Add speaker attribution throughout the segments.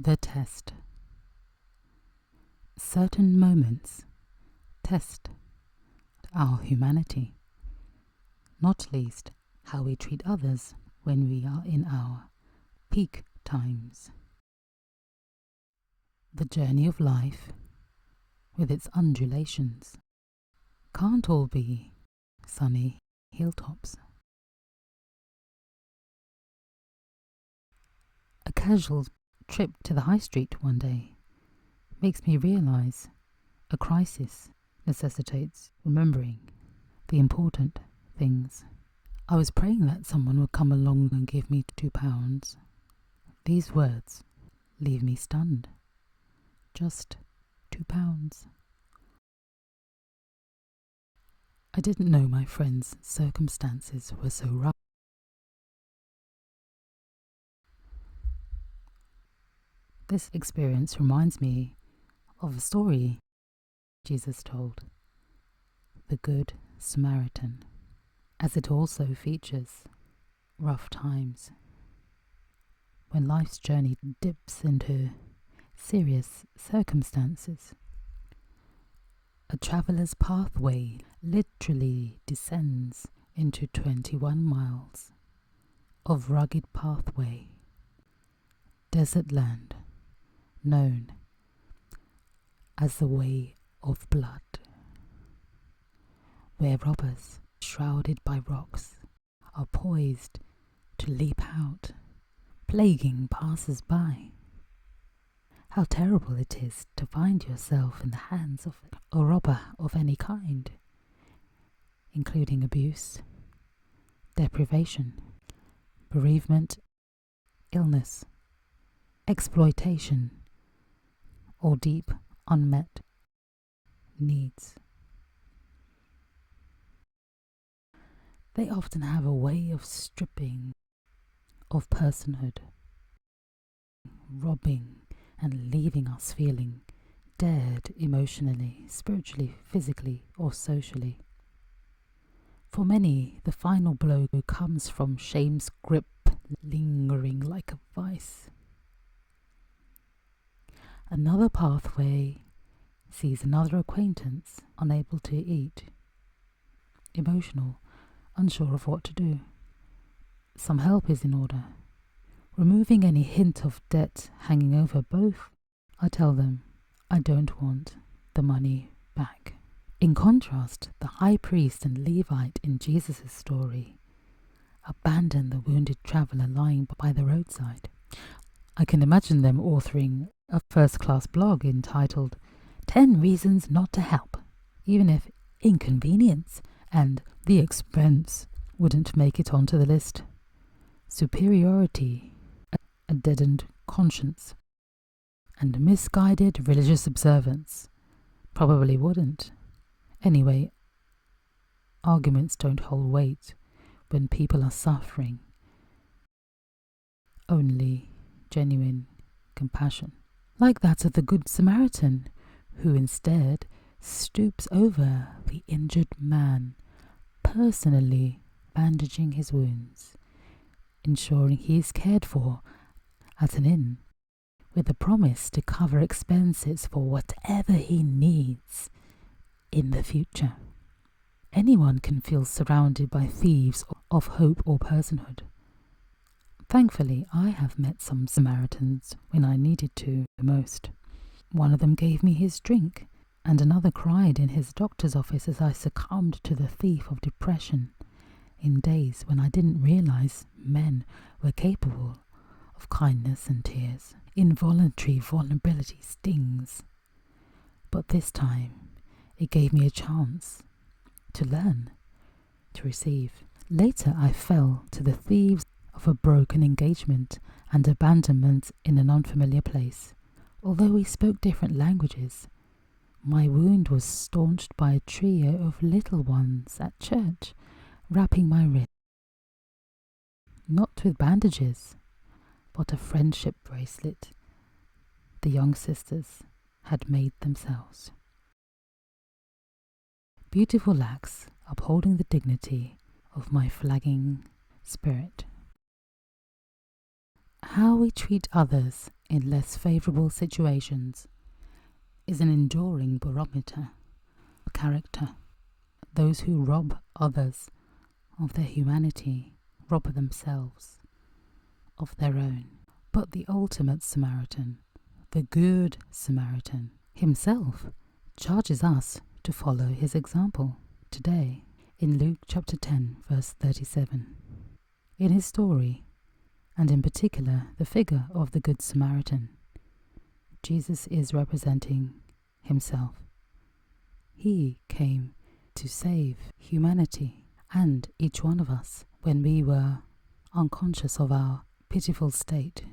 Speaker 1: The test. Certain moments test our humanity, not least how we treat others when we are in our peak times. The journey of life, with its undulations, can't all be sunny hilltops. A casual trip to the high street one day makes me realize a crisis necessitates remembering the important things. I was praying that someone would come along and give me £2. These words leave me stunned. Just £2. I didn't know my friend's circumstances were so rough. This experience reminds me of a story Jesus told, the Good Samaritan, as it also features rough times, when life's journey dips into serious circumstances. A traveller's pathway literally descends into 21 miles of rugged pathway, desert land, known as the Way of Blood, where robbers, shrouded by rocks, are poised to leap out, plaguing passers-by. How terrible it is to find yourself in the hands of a robber of any kind, including abuse, deprivation, bereavement, illness, exploitation, or deep unmet needs. They often have a way of stripping of personhood, robbing and leaving us feeling dead emotionally, spiritually, physically, or socially. For many, the final blow comes from shame's grip, lingering like a vice. Another pathway sees another acquaintance unable to eat, emotional, unsure of what to do. Some help is in order, removing any hint of debt hanging over both. I tell them I don't want the money back. In contrast, the high priest and Levite in Jesus' story abandon the wounded traveller lying by the roadside. I can imagine them authoring a first-class blog entitled 10 Reasons Not to Help, even if inconvenience and the expense wouldn't make it onto the list. Superiority, a deadened conscience, and misguided religious observance probably wouldn't. Anyway, arguments don't hold weight when people are suffering. Only genuine compassion, like that of the Good Samaritan, who instead stoops over the injured man, personally bandaging his wounds, ensuring he is cared for at an inn, with a promise to cover expenses for whatever he needs in the future. Anyone can feel surrounded by thieves of hope or personhood. Thankfully, I have met some Samaritans when I needed to the most. One of them gave me his drink, and another cried in his doctor's office as I succumbed to the thief of depression in days when I didn't realize men were capable of kindness and tears. Involuntary vulnerability stings, but this time it gave me a chance to learn, to receive. Later I fell to the thieves of a broken engagement and abandonment in an unfamiliar place. Although we spoke different languages, my wound was staunched by a trio of little ones at church, wrapping my wrist. Not with bandages, but a friendship bracelet the young sisters had made themselves. Beautiful Lachs upholding the dignity of my flagging spirit. How we treat others in less favourable situations is an enduring barometer of character. Those who rob others of their humanity rob themselves of their own. But the ultimate Samaritan, the Good Samaritan himself, charges us to follow his example today in Luke chapter 10 verse 37. In his story, and in particular the figure of the Good Samaritan, Jesus is representing himself. He came to save humanity and each one of us when we were unconscious of our pitiful state,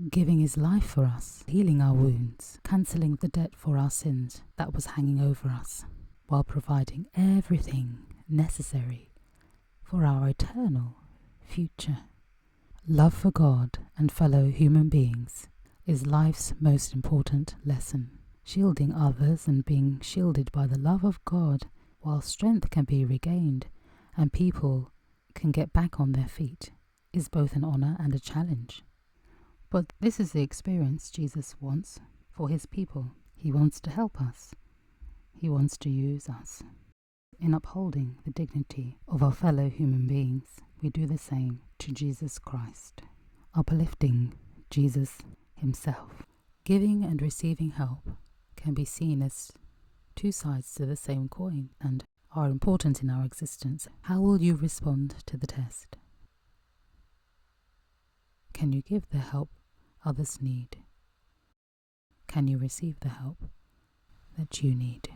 Speaker 1: giving his life for us, healing our wounds, cancelling the debt for our sins that was hanging over us, while providing everything necessary for our eternal future. Love for God and fellow human beings is life's most important lesson. Shielding others and being shielded by the love of God, while strength can be regained and people can get back on their feet, is both an honour and a challenge. But this is the experience Jesus wants for his people. He wants to help us. He wants to use us. In upholding the dignity of our fellow human beings, we do the same to Jesus Christ, uplifting Jesus himself. Giving and receiving help can be seen as two sides to the same coin and are important in our existence. How will you respond to the test? Can you give the help others need? Can you receive the help that you need?